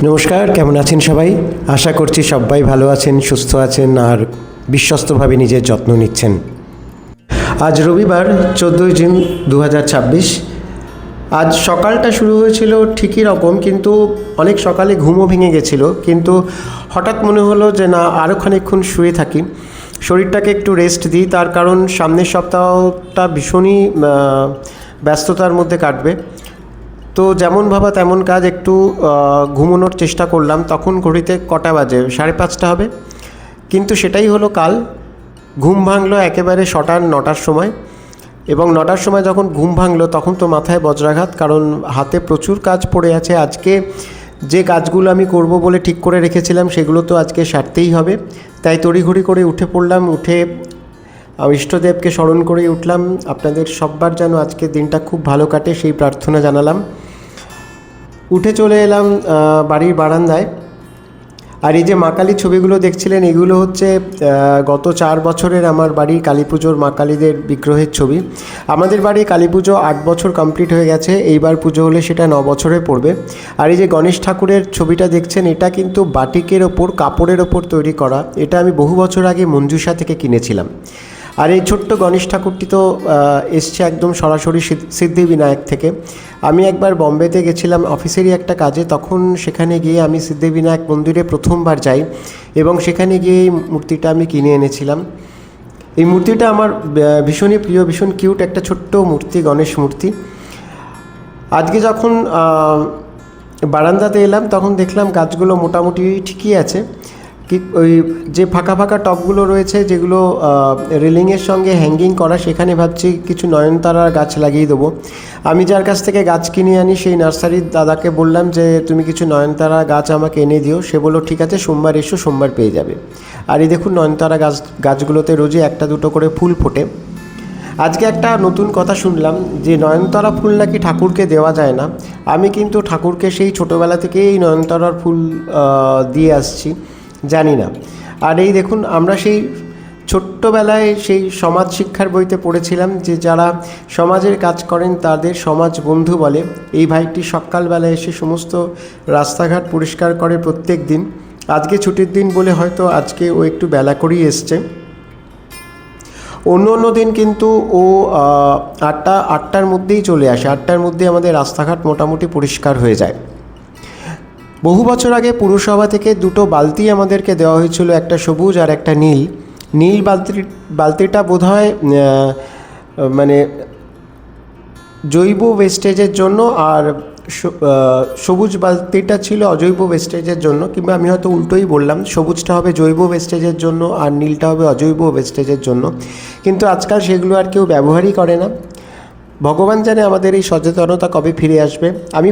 নমস্কার, কেমন আছেন সবাই? আশা করছি সবাই ভালো আছেন, সুস্থ আছেন আর বিশ্বস্তভাবে নিজের যত্ন নিচ্ছেন। আজ রবিবার 14ই জুন 2026। আজ সকালটা শুরু হয়েছিল ঠিকই রকম, কিন্তু অনেক সকালে ঘুমও ভেঙে গেছিলো। কিন্তু হঠাৎ মনে হলো যে না, আরও খানিকক্ষণ শুয়ে থাকি, শরীরটাকে একটু রেস্ট দিই। তার কারণ সামনের সপ্তাহটা ভীষণই ব্যস্ততার মধ্যে কাটবে। তো যেমন ভাবা তেমন কাজ, একটু ঘুমানোর চেষ্টা করলাম। তখন ঘড়িতে কটা বাজে? 5:30 হবে। কিন্তু সেটাই হলো কাল। ঘুম ভাঙলো একেবারে 9টার সময়, এবং 9টার সময় যখন ঘুম ভাঙলো তখন তো মাথায় বজ্রাঘাত, কারণ হাতে প্রচুর কাজ পড়ে আছে। আজকে যে কাজগুলো আমি করব বলে ঠিক করে রেখেছিলাম সেগুলো তো আজকে সারতেই হবে। তাই তড়িঘড়ি করে উঠে পড়লাম। উঠে ইষ্টদেবকে স্মরণ করেই উঠলাম। আপনাদের সববার যেন আজকের দিনটা খুব ভালো কাটে সেই প্রার্থনা জানালাম। উঠে চলে এলাম বাড়ির বারান্দায়। আর এই যে মা কালীর ছবিগুলো দেখছিলেন, এগুলো হচ্ছে গত 4 বছরের আমার বাড়ির কালী পুজোর মা কালীদের বিগ্রহের ছবি। আমাদের বাড়ি কালী পুজো 8 বছর কমপ্লিট হয়ে গেছে, এইবার পুজো হলে সেটা 9 বছরে পড়বে। আর এই যে গণেশ ঠাকুরের ছবিটা দেখছেন, এটা কিন্তু বাটিকের ওপর, কাপড়ের ওপর তৈরি করা। এটা আমি বহু বছর আগে মঞ্জুষা থেকে কিনেছিলাম। আর এই ছোট্ট গণেশ ঠাকুরটি তো এসছে একদম সরাসরি সিদ্ধিবিনায়ক থেকে। আমি একবার বম্বেতে গেছিলাম অফিসেরই একটা কাজে, তখন সেখানে গিয়ে আমি সিদ্ধিবিনায়ক মন্দিরে প্রথমবার যাই, এবং সেখানে গিয়ে এই মূর্তিটা আমি কিনে এনেছিলাম। এই মূর্তিটা আমার ভীষণই প্রিয়, ভীষণ কিউট একটা ছোট্ট মূর্তি, গণেশ মূর্তি। আজকে যখন বারান্দাতে এলাম তখন দেখলাম গাছগুলো মোটামুটি ঠিকই আছে। ওই যে ফাঁকা ফাঁকা টবগুলো রয়েছে, যেগুলো রেলিংয়ের সঙ্গে হ্যাঙ্গিং করা, সেখানে ভাবছি কিছু নয়নতারার গাছ লাগিয়ে দেবো। আমি যার কাছ থেকে গাছ কিনে আনি সেই নার্সারির দাদাকে বললাম যে তুমি কিছু নয়নতারা গাছ আমাকে এনে দিও। সে বলল ঠিক আছে, সোমবার এসো, সোমবার পেয়ে যাবে। আর এই দেখুন নয়নতারা গাছগুলোতে রোজই একটা দুটো করে ফুল ফোটে। আজকে একটা নতুন কথা শুনলাম যে নয়নতারা ফুল নাকি ঠাকুরকে দেওয়া যায় না। আমি কিন্তু ঠাকুরকে সেই ছোটোবেলা থেকেই এই নয়নতারার ফুল দিয়ে আসছি, জানি না। আর এই দেখুন, আমরা সেই ছোট্টবেলায় সেই সমাজ শিক্ষার বইতে পড়েছিলাম যে যারা সমাজের কাজ করেন তাদের সমাজ বন্ধু বলে। এই ভাইটি সকালবেলায় এসে সমস্ত রাস্তাঘাট পরিষ্কার করে প্রত্যেক দিন। আজকে ছুটির দিন বলে হয়তো আজকে ও একটু বেলা করেই এসছে। অন্য অন্য দিন কিন্তু ও 8টার মধ্যেই চলে আসে। 8টার মধ্যে আমাদের রাস্তাঘাট মোটামুটি পরিষ্কার হয়ে যায়। বহু বছর আগে পুরসভা থেকে দুটো বালতি আমাদেরকে দেওয়া হয়েছিল, একটা সবুজ আর একটা নীল। নীল বালতিটা বোধহয় মানে জৈব ওয়েস্টেজের জন্য, আর সবুজ বালতিটা ছিল অজৈব ওয়েস্টেজের জন্য, কিংবা আমি হয়তো উল্টোই বললাম। সবুজটা হবে জৈব ওয়েস্টেজের জন্য আর নীলটা হবে অজৈব ওয়েস্টেজের জন্য। কিন্তু আজকাল সেগুলো আর কেউ ব্যবহারই করে না। ভগবান জানে আমাদের এই সচেতনতা কবে ফিরে আসবে। আমি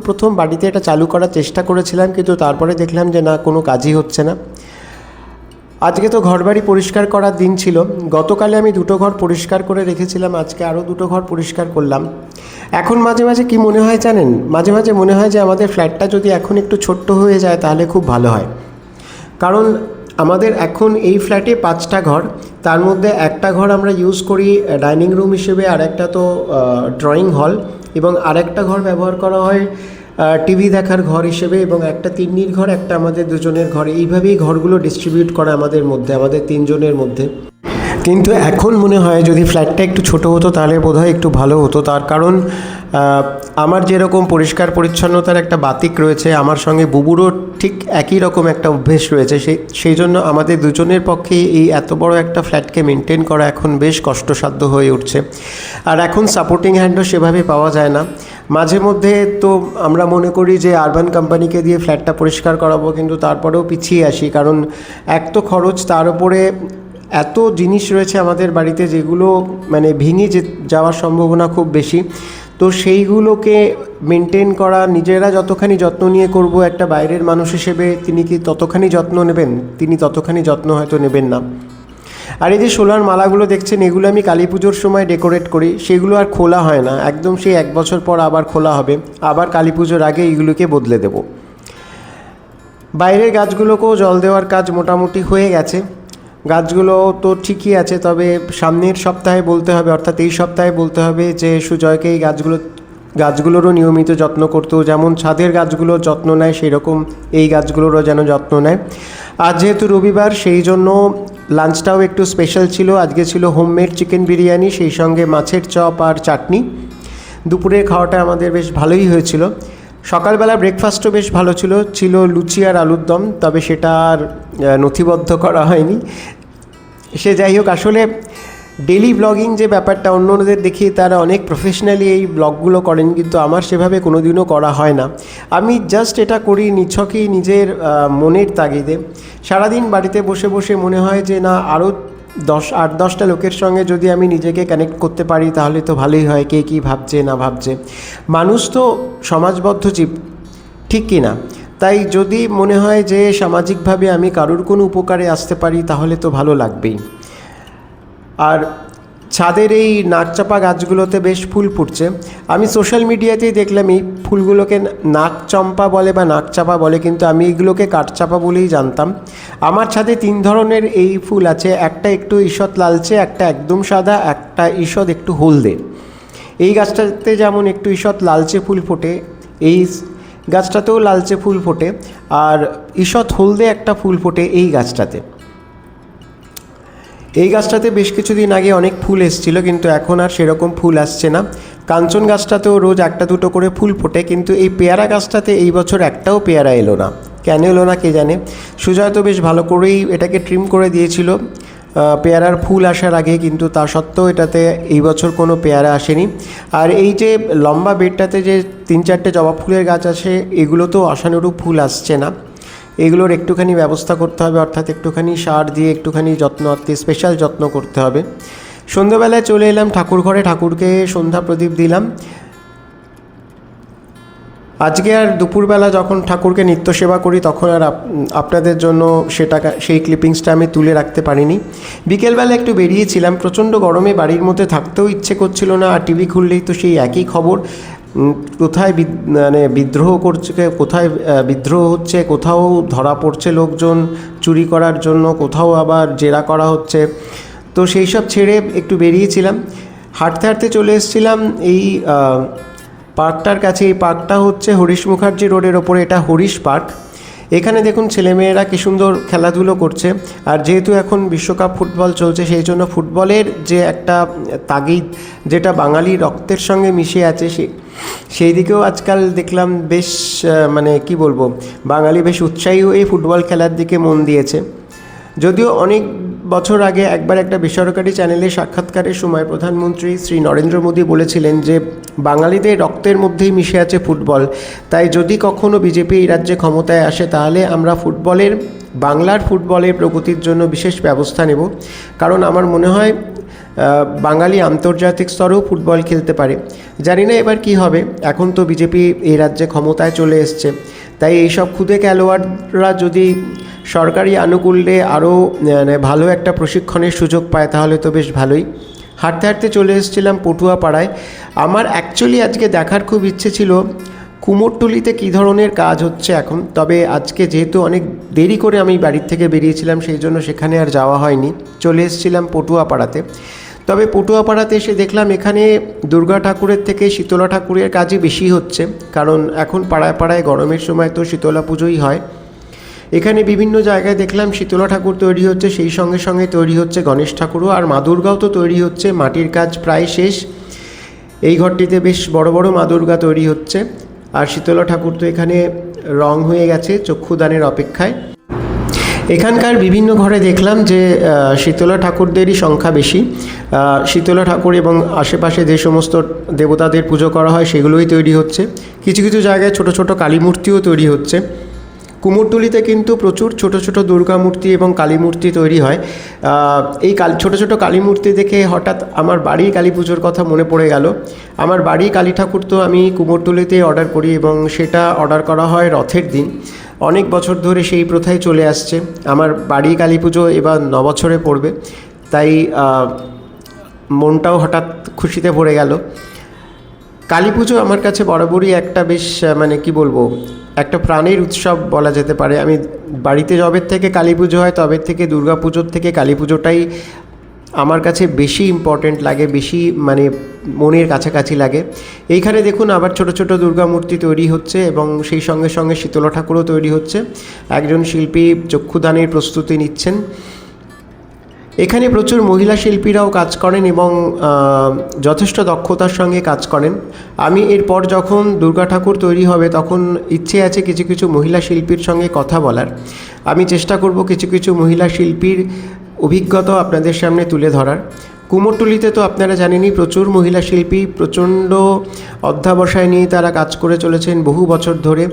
প্রথম বাড়িতে এটা চালু করার চেষ্টা করেছিলাম, কিন্তু তারপরে দেখলাম যে না, কোনো কাজই হচ্ছে না। আজকে তো ঘরবাড়ি পরিষ্কার করার দিন ছিল। গতকালে আমি 2টো ঘর পরিষ্কার করে রেখেছিলাম, আজকে আরও 2টো ঘর পরিষ্কার করলাম। এখন মাঝে মাঝে কি মনে হয় জানেন, মাঝে মাঝে মনে হয় যে আমাদের ফ্ল্যাটটা যদি এখন একটু ছোট্ট হয়ে যায় তাহলে খুব ভালো হয়। কারণ আমাদের এখন এই ফ্ল্যাটে 5টা ঘর, তার মধ্যে একটা ঘর আমরা ইউজ করি ডাইনিং রুম হিসেবে, আর একটা তো ড্রয়িং হল, এবং আরেকটা ঘর ব্যবহার করা হয় টিভি দেখার ঘর হিসেবে, এবং একটা তিন্নির ঘর, একটা আমাদের দুজনের ঘর। এইভাবেই ঘরগুলো ডিস্ট্রিবিউট করা আমাদের মধ্যে, আমাদের 3 জনের মধ্যে। কিন্তু এখন মনে হয় যদি ফ্ল্যাটটা একটু ছোট হতো তাহলে বোধহয় একটু ভালো হতো। তার কারণ আমার যেরকম পরিষ্কার পরিচ্ছন্নতার একটা বাতিক রয়েছে, আমার সঙ্গে বুবুরও ঠিক একই রকম একটা অভ্যেস রয়েছে। সেই জন্য আমাদের দুজনের পক্ষে এই এত বড় একটা ফ্ল্যাটকে মেনটেন করা এখন বেশ কষ্টসাধ্য হয়ে উঠছে। আর এখন সাপোর্টিং হ্যান্ডও সেভাবে পাওয়া যায় না। মাঝে মধ্যে তো আমরা মনে করি যে আরবান কোম্পানিকে দিয়ে ফ্ল্যাটটা পরিষ্কার করাবো, কিন্তু তারপরেও পিছিয়ে আসি। কারণ এক তো খরচ, তার উপরে এত জিনিস রয়েছে আমাদের বাড়িতে যেগুলো মানে ভেঙে যাওয়ার সম্ভাবনা খুব বেশি। তো সেইগুলোকে মেনটেন করা, নিজেরা যতখানি যত্ন নিয়ে করব, একটা বাইরের মানুষ হিসেবে তিনি কি ততখানি যত্ন নেবেন? তিনি ততখানি যত্ন হয়তো নেবেন না। আর এই যে সোলার মালাগুলো দেখছেন, এগুলো আমি কালী পুজোর সময় ডেকোরেট করি, সেগুলো আর খোলা হয় না। একদম সেই 1 বছর পর আবার খোলা হবে, আবার কালী পুজোর আগে এইগুলোকে বদলে দেব। বাইরের গাছগুলোকেও জল দেওয়ার কাজ মোটামুটি হয়ে গেছে। গাছগুলো তো ঠিকই আছে, তবে সামনের সপ্তাহে বলতে হবে, অর্থাৎ এই সপ্তাহে বলতে হবে যে সুজয়কে এই গাছগুলো গাছগুলোরও নিয়মিত যত্ন করতো, যেমন ছাদের গাছগুলোর যত্ন নেয় সেই রকম এই গাছগুলোরও যেন যত্ন নেয়। আজ যেহেতু রবিবার সেই জন্য লাঞ্চটাও একটু স্পেশাল ছিল। আজকে ছিল হোমমেড চিকেন বিরিয়ানি, সেই সঙ্গে মাছের চপ আর চাটনি। দুপুরের খাওয়াটা আমাদের বেশ ভালোই হয়েছিল। সকালবেলা ব্রেকফাস্টও বেশ ভালো ছিল, ছিল লুচি আর আলুর দম, তবে সেটা আর নথিবদ্ধ করা হয়নি। সে যাই হোক, আসলে ডেলি ব্লগিং যে ব্যাপারটা, অন্যদের দেখি তারা অনেক প্রফেশনালি এই ব্লগগুলো করেন, কিন্তু আমার সেভাবে কোনো দিনও করা হয় না। আমি জাস্ট এটা করি নিছকই নিজের মনের তাগিদে। সারাদিন বাড়িতে বসে বসে মনে হয় যে না, আরও 8-10টা লোকের সঙ্গে যদি আমি নিজেকে কানেক্ট করতে পারি তাহলে তো ভালোই হয়। কে কী ভাবছে না ভাবছে, মানুষ তো সমাজবদ্ধ জীব, ঠিক কি না? তাই যদি মনে হয় যে সামাজিকভাবে আমি কারোর কোনো উপকারে আসতে পারি তাহলে তো ভালো লাগবেই। আর ছাদের এই নাকচাপা গাছগুলোতে বেশ ফুল ফুটছে। আমি সোশ্যাল মিডিয়াতেই দেখলাম এই ফুলগুলোকে নাকচম্পা বলে বা নাকচাপা বলে, কিন্তু আমি এগুলোকে কাঠচাপা বলেই জানতাম। আমার ছাদে 3 ধরনের এই ফুল আছে, একটা একটু ঈষৎ লালচে, একটা একদম সাদা, একটা ঈষৎ একটু হলদে। এই গাছটাতে যেমন একটু ঈষৎ লালচে ফুল ফোটে, এই গাছটাতেও লালচে ফুল ফোটে, আর ঈষৎ হলদে একটা ফুল ফোটে এই গাছটাতে। এই গাছটাতে বেশ কিছুদিন আগে অনেক ফুল এসেছিল, কিন্তু এখন আর সেরকম ফুল আসছে না। কাঞ্চন গাছটাতেও রোজ 1-2 করে ফুল ফোটে, কিন্তু এই পেয়ারা গাছটাতে এই বছর একটাও পেয়ারা এলো না। কেন এলো না কে জানে। সুজয় তো বেশ ভালো করেই এটাকে ট্রিম করে দিয়েছিল পেয়ারার ফুল আসার আগে, কিন্তু তা সত্ত্বেও এটাতে এই বছর কোনো পেয়ারা আসেনি। আর এই যে লম্বা বেডটাতে যে 3-4টে জবা ফুলের গাছ আছে, এগুলো তো আশানুরূপ ফুল আসছে না। এগুলোর একটুখানি ব্যবস্থা করতে হবে, অর্থাৎ একটুখানি সার দিয়ে একটুখানি যত্ন, স্পেশাল যত্ন করতে হবে। সন্ধ্যাবেলায় চলে এলাম ঠাকুর ঘরে, ঠাকুরকে সন্ধ্যা প্রদীপ দিলাম। আজকে আর দুপুরবেলা যখন ঠাকুরকে নিত্য সেবা করি তখন আর আপনাদের জন্য সেই ক্লিপিংসটা আমি তুলে রাখতে পারিনি। বিকেলবেলা একটু বেরিয়েছিলাম, প্রচণ্ড গরমে বাড়ির মধ্যে থাকতেও ইচ্ছে করছিল না, আর টিভি খুললেই তো সেই একই খবর। কোথায় মানে বিদ্রোহ করছে, কোথায় বিদ্রোহ হচ্ছে, কোথাও ধরা পড়ছে লোকজন চুরি করার জন্য, কোথাও আবার জেরা করা হচ্ছে। তো সেই সব ছেড়ে একটু বেরিয়েছিলাম, হাঁটতে হাঁটতে চলে এসেছিলাম এই পার্কটার কাছে। এই পার্কটা হচ্ছে হরিশ মুখার্জি রোডের ওপরে, এটা হরিশ পার্ক। এখানে দেখুন ছেলেমেয়েরা কী সুন্দর খেলাধুলো করছে। আর যেহেতু এখন বিশ্বকাপ ফুটবল চলছে, সেই জন্য ফুটবলের যে একটা তাগিদ, যেটা বাঙালি রক্তের সঙ্গে মিশে আছে, সেই দিকেও আজকাল দেখলাম বেশ মানে কি বলবো, বাঙালি বেশ উৎসাহী হয়ে ফুটবল খেলার দিকে মন দিয়েছে। যদিও অনেক বছর আগে একবার একটা বেসরকারি চ্যানেলে সাক্ষাৎকারের সময় প্রধানমন্ত্রী শ্রী নরেন্দ্র মোদী বলেছিলেন যে বাঙালিদের রক্তের মধ্যেই মিশে আছে ফুটবল, তাই যদি কখনো বিজেপি এই রাজ্যে ক্ষমতায় আসে তাহলে আমরা বাংলার ফুটবলের প্রগতির জন্য বিশেষ ব্যবস্থা নেব। কারণ আমার মনে হয় বাঙালি আন্তর্জাতিক স্তরেও ফুটবল খেলতে পারে। জানি না এবার কি হবে, এখন তো বিজেপি এই রাজ্যে ক্ষমতায় চলে এসছে, তাই এইসব খুদে খেলোয়াড়রা যদি সরকারি আনুকূল্যে আরও ভালো একটা প্রশিক্ষণের সুযোগ পায় তাহলে তো বেশ ভালোই। হাঁটতে হাঁটতে চলে এসেছিলাম পটুয়াপাড়ায়। আমার অ্যাকচুয়ালি আজকে দেখার খুব ইচ্ছে ছিল কুমোরটুলিতে কী ধরনের কাজ হচ্ছে এখন, তবে আজকে যেহেতু অনেক দেরি করে আমি বাড়ির থেকে বেরিয়েছিলাম সেই জন্য সেখানে আর যাওয়া হয়নি। চলে এসেছিলাম পটুয়াপাড়াতে। তবে পটুয়াপাড়াতে এসে দেখলাম এখানে দুর্গা ঠাকুরের থেকে শীতলা ঠাকুরের কাজই বেশি হচ্ছে, কারণ এখন পাড়ায় পাড়ায় গরমের সময় তো শীতলা পুজোই হয়। এখানে বিভিন্ন জায়গায় দেখলাম শীতলা ঠাকুর তৈরি হচ্ছে, সেই সঙ্গে সঙ্গে তৈরি হচ্ছে গণেশ ঠাকুরও, আর মা দুর্গাও তো তৈরি হচ্ছে। মাটির কাজ প্রায় শেষ। এই ঘরটিতে বেশ বড় বড় মা দুর্গা তৈরি হচ্ছে, আর শীতলা ঠাকুর তো এখানে রং হয়ে গেছে চক্ষুদানের অপেক্ষায়। এখানকার বিভিন্ন ঘরে দেখলাম যে শীতলা ঠাকুরদেরই সংখ্যা বেশি। শীতলা ঠাকুর এবং আশেপাশে যে সমস্ত দেবতাদের পুজো করা হয় সেগুলোই তৈরি হচ্ছে। কিছু কিছু জায়গায় ছোট ছোট কালী মূর্তিও তৈরি হচ্ছে। কুমোরটুলিতে কিন্তু প্রচুর ছোট ছোট দুর্গা মূর্তি এবং কালী মূর্তি তৈরি হয়। এই ছোট ছোট কালী মূর্তি দেখে হঠাৎ আমার বাড়ির কালী পুজোর কথা মনে পড়ে গেল। আমার বাড়ির কালী ঠাকুর তো আমি কুমোরটুলিতেই অর্ডার করি, এবং সেটা অর্ডার করা হয় রথের দিন। অনেক বছর ধরে সেই প্রথাই চলে আসছে। আমার বাড়ি কালী পুজো এবার 9 বছরে পড়বে, তাই মনটাও হঠাৎ খুশিতে ভরে গেল। কালী পুজো আমার কাছে বরাবরই একটা বেশ মানে কি বলবো, একটা প্রাণের উৎসব বলা যেতে পারে। আমি বাড়িতে যবের থেকে কালী পুজো হয় তবে থেকে দুর্গা পুজোর থেকে কালী পুজোটাই আমার কাছে বেশি ইম্পর্ট্যান্ট লাগে, বেশি মানে মনের কাছাকাছি লাগে। এইখানে দেখুন আবার ছোট ছোট দুর্গা মূর্তি তৈরি হচ্ছে এবং সেই সঙ্গে সঙ্গে শীতলা ঠাকুরও তৈরি হচ্ছে। একজন শিল্পী চক্ষুদানের প্রস্তুতি নিচ্ছেন। এখানে প্রচুর মহিলা শিল্পীরাও কাজ করেন এবং যথেষ্ট দক্ষতার সঙ্গে কাজ করেন। আমি এরপর যখন দুর্গা ঠাকুর তৈরি হবে তখন ইচ্ছে আছে কিছু কিছু মহিলা শিল্পীর সঙ্গে কথা বলার। আমি চেষ্টা করব কিছু কিছু মহিলা শিল্পীর অভিজ্ঞতা আপনাদের সামনে তুলে ধরার। কুমোরটুলিতে তো আপনারা জানেনই প্রচুর মহিলা শিল্পী, প্রচণ্ড অধ্যাবসায় নিয়ে তারা কাজ করে চলেছেন বহু বছর ধরে।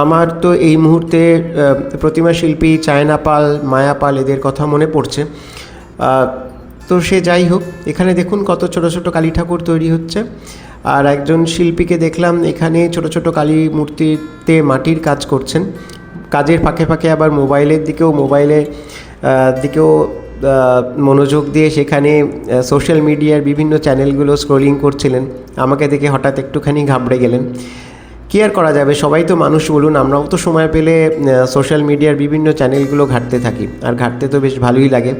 আমার তো এই মুহূর্তে প্রতিমা শিল্পী চায়না পাল, মায়া পাল এদের কথা মনে পড়ছে। তো সে যাই হোক, এখানে দেখুন কত ছোট ছোট কালী ঠাকুর তৈরি হচ্ছে। আর একজন শিল্পীকে দেখলাম এখানে ছোট ছোট কালী মূর্তিতে মাটির কাজ করছেন। কাজের ফাঁকে ফাঁকে আবার মোবাইলের দিকেও মনোযোগ দিয়ে সেখানে সোশ্যাল মিডিয়ার বিভিন্ন চ্যানেলগুলো স্ক্রলিং করছিলেন। আমাকে দেখে হঠাৎ একটুখানি ঘাবড়ে গেলেন। কী আর করা যাবে, সবাই তো মানুষ বলুন, আমরাও তো সময় পেলে সোশ্যাল মিডিয়ার বিভিন্ন চ্যানেলগুলো ঘাঁটতে থাকি, আর ঘাঁটতে তো বেশ ভালোই লাগে।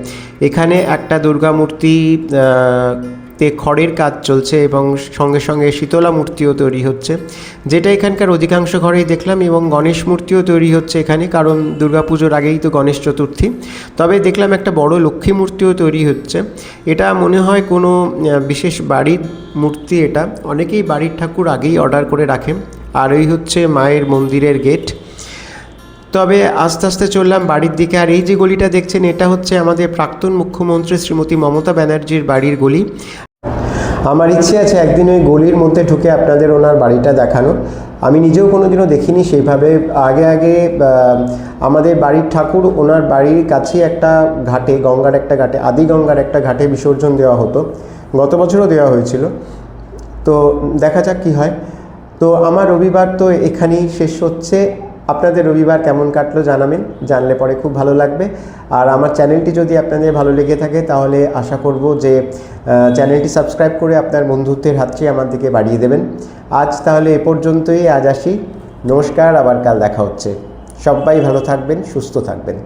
এখানে একটা দুর্গা মূর্তি তে খড়ের কাজ চলছে এবং সঙ্গে সঙ্গে শীতলা মূর্তিও তৈরি হচ্ছে, যেটা এখানকার অধিকাংশ ঘরেই দেখলাম। এবং গণেশ মূর্তিও তৈরি হচ্ছে এখানে, কারণ দুর্গাপুজোর আগেই তো গণেশ চতুর্থী। তবে দেখলাম একটা বড় লক্ষ্মী মূর্তিও তৈরি হচ্ছে। এটা মনে হয় কোনো বিশেষ বাড়ির মূর্তি। এটা অনেকেই বাড়ির ঠাকুর আগেই অর্ডার করে রাখেন। আর এই হচ্ছে মায়ের মন্দিরের গেট। তবে আস্তে আস্তে চললাম বাড়ির দিকে। আর এই যে গলিটা দেখছেন এটা হচ্ছে আমাদের প্রাক্তন মুখ্যমন্ত্রী শ্রীমতী মমতা ব্যানার্জির বাড়ির গলি। আমার ইচ্ছে আছে একদিন ওই গলির মধ্যে ঢুকে আপনাদের ওনার বাড়িটা দেখানোর। আমি নিজেও কোনোদিনও দেখিনি সেইভাবে। আগে আমাদের বাড়ির ঠাকুর ওনার বাড়ির কাছেই একটা ঘাটে, গঙ্গার একটা ঘাটে, আদি গঙ্গার একটা ঘাটে বিসর্জন দেওয়া হতো। গত বছরও দেওয়া হয়েছিল। তো দেখা যাক কী হয়। তো আমার রবিবার তো এখানেই শেষ হচ্ছে। আপনাদের রবিবার কেমন কাটলো জানাবেন, জানলে পরে খুব ভালো লাগবে। আর আমার চ্যানেলটি যদি আপনাদের ভালো লেগে থাকে তাহলে আশা করব যে চ্যানেলটি সাবস্ক্রাইব করে আপনার বন্ধুত্বের হাতটি আমার দিকে বাড়িয়ে দেবেন। আজ তাহলে এ পর্যন্তই, আজ আসি। নমস্কার, আবার কাল দেখা হচ্ছে। সবাই ভালো থাকবেন, সুস্থ থাকবেন।